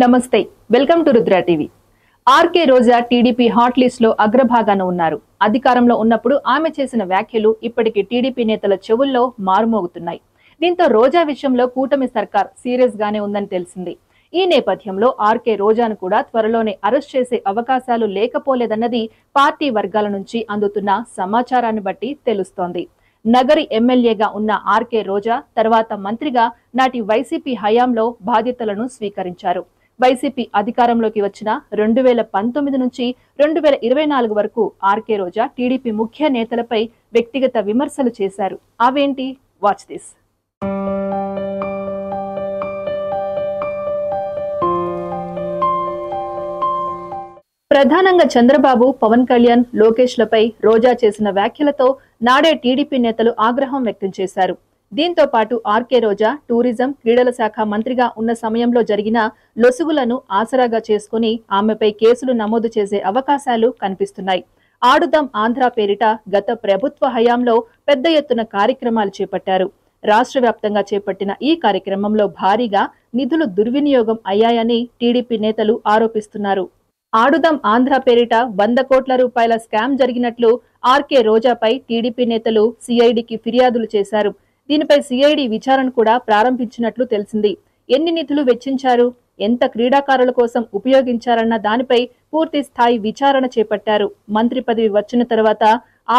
నమస్తే welcome to Rudra TV. RK Roja TDP hot list లో అగ్రభాగాన ఉన్నారు. అధికారంలో ఉన్నప్పుడు ఆమె చేసిన వ్యాఖ్యలు ఇప్పటికీ టీడీపీ నేతల చెవుల్లో మారుమోగుతున్నాయి. దీంతో రోజా విషయంలో కూటమి సర్కార్ సీరియస్ గానే ఉందని తెలిసింది. ఈ నేపథ్యంలో ఆర్కే రోజాను కూడా త్వరలోనే అరెస్ట్ చేసే అవకాశాలు లేకపోలేదన్నది పార్టీ వర్గాల నుంచి అందుతున్న సమాచారాన్ని బట్టి తెలుస్తోంది. నగరి ఎమ్మెల్యేగా ఉన్న ఆర్కే రోజా తర్వాత మంత్రిగా నాటి వైసీపీ హయాంలో బాధ్యతలను స్వీకరించారు. వైసీపీ అధికారంలోకి వచ్చిన 2019 నుంచి 2024 వరకు ఆర్కే రోజా టీడీపీ ముఖ్య నేతలపై వ్యక్తిగత విమర్శలు చేశారు. అవేంటి? Watch this. ప్రధానంగా చంద్రబాబు, పవన్ కళ్యాణ్, లోకేష్ లపై రోజా చేసిన వ్యాఖ్యలతో నాడే టీడీపీ నేతలు ఆగ్రహం వ్యక్తం చేశారు. దీంతో పాటు ఆర్కే రోజా టూరిజం, క్రీడల శాఖ మంత్రిగా ఉన్న సమయంలో జరిగిన లొసుగులను ఆసరాగా చేసుకుని ఆమెపై కేసులు నమోదు చేసే అవకాశాలు కనిపిస్తున్నాయి. ఆడుదాం ఆంధ్ర పేరిట గత ప్రభుత్వ హయాంలో పెద్ద ఎత్తున కార్యక్రమాలు చేపట్టారు. రాష్ట్ర వ్యాప్తంగా చేపట్టిన ఈ కార్యక్రమంలో భారీగా నిధులు దుర్వినియోగం అయ్యాయని టీడీపీ నేతలు ఆరోపిస్తున్నారు. ఆడుదాం ఆంధ్ర పేరిట 100 కోట్ల రూపాయల స్కామ్ జరిగినట్లు ఆర్కే రోజాపై టీడీపీ నేతలు సిఐడికి ఫిర్యాదులు చేశారు. దీనిపై సిఐడి విచారణ కూడా ప్రారంభించినట్లు తెలిసింది. ఎన్ని నిధులు వెచ్చించారు, ఎంత క్రీడాకారుల కోసం ఉపయోగించారన్న దానిపై పూర్తి స్థాయి విచారణ చేపట్టారు. మంత్రి పదవి వచ్చిన తర్వాత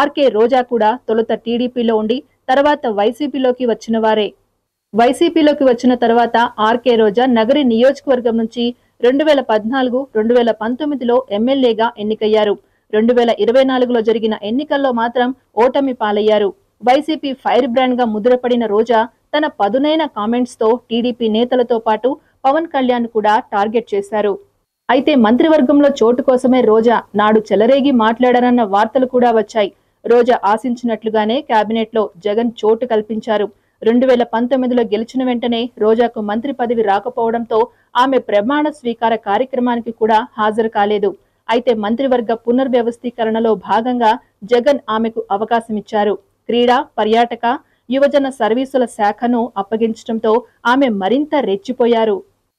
ఆర్కే రోజా కూడా తొలుత టీడీపీలో ఉండి తర్వాత వైసీపీలోకి వచ్చిన వారే. వైసీపీలోకి వచ్చిన తర్వాత ఆర్కే రోజా నగరి నియోజకవర్గం నుంచి 2014, 2019లో ఎమ్మెల్యేగా ఎన్నికయ్యారు. 2024లో జరిగిన ఎన్నికల్లో మాత్రం ఓటమి పాలయ్యారు. వైసీపీ ఫైర్ బ్రాండ్ గా ముద్రపడిన రోజా తన పదునైన కామెంట్స్ తో టీడీపీ నేతలతో పాటు పవన్ కళ్యాణ్ కూడా టార్గెట్ చేశారు. అయితే మంత్రివర్గంలో చోటు కోసమే రోజా నాడు చెలరేగి మాట్లాడారన్న వార్తలు కూడా వచ్చాయి. రోజా ఆశించినట్లుగానే కేబినెట్ లో జగన్ చోటు కల్పించారు. 2019లో గెలిచిన వెంటనే రోజాకు మంత్రి పదవి రాకపోవడంతో ఆమె ప్రమాణ స్వీకార కార్యక్రమానికి కూడా హాజరు కాలేదు. అయితే మంత్రివర్గ పునర్వ్యవస్థీకరణలో భాగంగా జగన్ ఆమెకు అవకాశమిచ్చారు. క్రీడా, పర్యాటక, యువజన సర్వీసుల శాఖను అప్పగించడంతో ఆమె మరింత రెచ్చిపోయారు.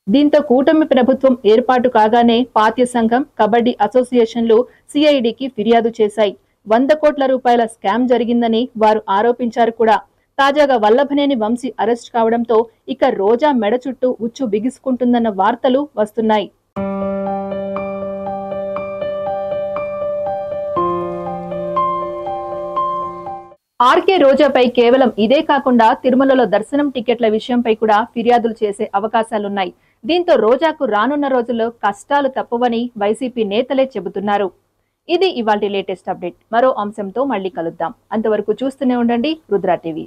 దీంతో కూటమి ప్రభుత్వం ఏర్పాటు కాగానే పార్టీ సంఘం, కబడ్డీ అసోసియేషన్లు సిఐడికి ఫిర్యాదు చేశాయి. 100 కోట్ల రూపాయల స్కామ్ జరిగిందని వారు ఆరోపించారు కూడా. తాజాగా వల్లభనేని వంశీ అరెస్ట్ కావడంతో ఇక రోజా మెడ చుట్టూ ఉచ్చు బిగుసుకుంటుందన్న వార్తలు వస్తున్నాయి. ఆర్కే రోజాపై కేవలం ఇదే కాకుండా తిరుమలలో దర్శనం టికెట్ల విషయంపై కూడా ఫిర్యాదులు చేసే అవకాశాలున్నాయి. దీంతో రోజాకు రానున్న రోజుల్లో కష్టాలు తప్పవని వైసీపీ నేతలే చెబుతున్నారు. ఇది ఇవాల్టి లేటెస్ట్ అప్డేట్. మరో అంశంతో మళ్ళీ కలుద్దాం. అంతవరకు చూస్తూనే ఉండండి రుద్ర టీవీ.